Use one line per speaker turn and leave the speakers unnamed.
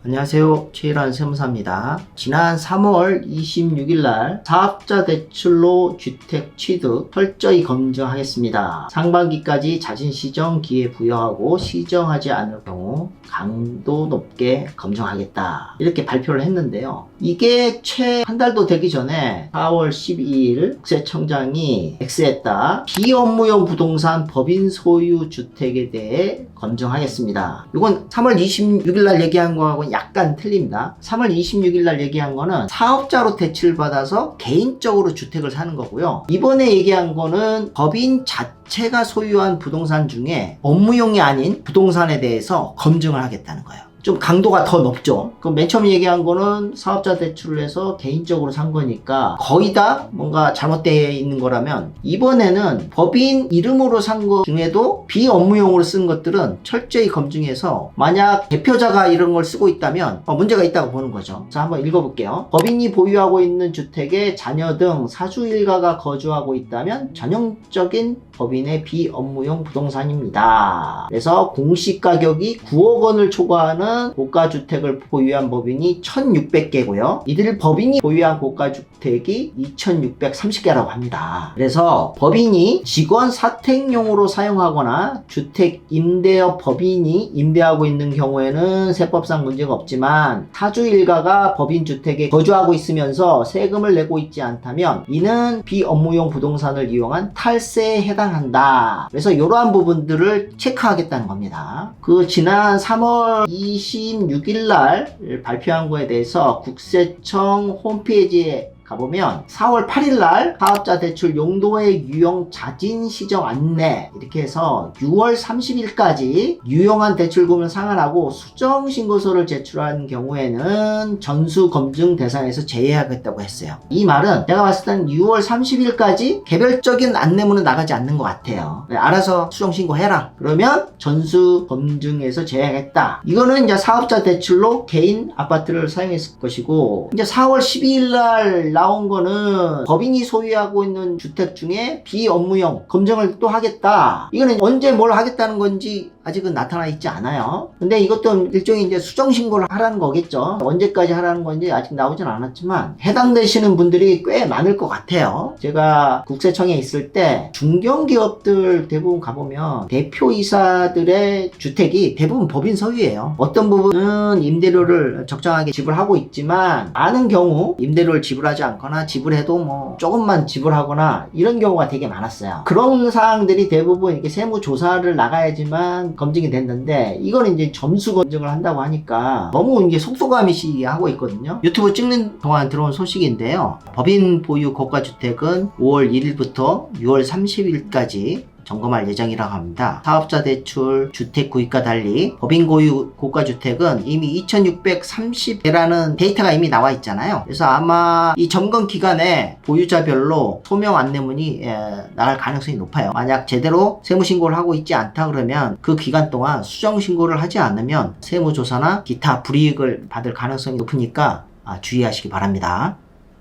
안녕하세요. 최일환 세무사입니다. 지난 3월 26일 날 사업자 대출로 주택 취득 철저히 검증하겠습니다. 상반기까지 자진 시정 기회 부여하고 시정하지 않을 경우 강도 높게 검증하겠다. 이렇게 발표를 했는데요. 이게 채 한 달도 되기 전에 4월 12일 국세청장이 X했다. 비업무용 부동산 법인 소유 주택에 대해 검증하겠습니다. 이건 3월 26일 날 얘기한 거하고 약간 틀립니다. 3월 26일 날 얘기한 거는 사업자로 대출을 받아서 개인적으로 주택을 사는 거고요. 이번에 얘기한 거는 법인 자체가 소유한 부동산 중에 업무용이 아닌 부동산에 대해서 검증을 하겠다는 거예요. 좀 강도가 더 높죠. 그럼 맨 처음 얘기한 거는 사업자 대출을 해서 개인적으로 산 거니까 거의 다 뭔가 잘못되어 있는 거라면, 이번에는 법인 이름으로 산 거 중에도 비업무용으로 쓴 것들은 철저히 검증해서 만약 대표자가 이런 걸 쓰고 있다면 문제가 있다고 보는 거죠. 자, 한번 읽어볼게요. 법인이 보유하고 있는 주택에 자녀 등 사주 일가가 거주하고 있다면 전형적인 법인의 비업무용 부동산입니다. 그래서 공시가격이 9억 원을 초과하는 고가주택을 보유한 법인이 1600개고요. 이들 법인이 보유한 고가주택이 2630개라고 합니다. 그래서 법인이 직원 사택용으로 사용하거나 주택 임대업 법인이 임대하고 있는 경우에는 세법상 문제가 없지만, 사주 일가가 법인 주택에 거주하고 있으면서 세금을 내고 있지 않다면 이는 비업무용 부동산을 이용한 탈세에 해당한다. 그래서 이러한 부분들을 체크하겠다는 겁니다. 그 지난 3월 26일 날 발표한 거에 대해서 국세청 홈페이지에 가보면 4월 8일 날 사업자 대출 용도의 유형 자진 시정 안내 이렇게 해서 6월 30일까지 유용한 대출금을 상환하고 수정 신고서를 제출한 경우에는 전수 검증 대상에서 제외하겠다고 했어요. 이 말은 제가 봤을 땐 6월 30일까지 개별적인 안내문은 나가지 않는 것 같아요. 알아서 수정 신고해라. 그러면 전수 검증에서 제외하겠다. 이거는 이제 사업자 대출로 개인 아파트를 사용했을 것이고, 이제 4월 12일 날 나온 거는 법인이 소유하고 있는 주택 중에 비업무용 검증을 또 하겠다. 이거는 언제 뭘 하겠다는 건지 아직은 나타나 있지 않아요. 근데 이것도 일종의 이제 수정 신고를 하라는 거겠죠. 언제까지 하라는 건지 아직 나오진 않았지만 해당되시는 분들이 꽤 많을 것 같아요. 제가 국세청에 있을 때 중견기업들 대부분 가보면 대표이사들의 주택이 대부분 법인 소유예요. 어떤 부분은 임대료를 적정하게 지불하고 있지만, 많은 경우 임대료를 지불하지 않거나 지불해도 뭐 조금만 지불하거나 이런 경우가 되게 많았어요. 그런 사항들이 대부분 이렇게 세무조사를 나가야지만 검증이 됐는데, 이거는 이제 점수 검증을 한다고 하니까 너무 이게 속도감이시 하고 있거든요. 유튜브 찍는 동안 들어온 소식인데요. 법인 보유 고가주택은 5월 1일부터 6월 30일까지 점검할 예정이라고 합니다. 사업자 대출 주택 구입과 달리 법인 고유 고가주택은 이미 2630개라는 데이터가 이미 나와 있잖아요. 그래서 아마 이 점검 기간에 보유자별로 소명 안내문이 나갈 가능성이 높아요. 만약 제대로 세무신고를 하고 있지 않다 그러면 그 기간 동안 수정신고를 하지 않으면 세무조사나 기타 불이익을 받을 가능성이 높으니까 주의하시기 바랍니다.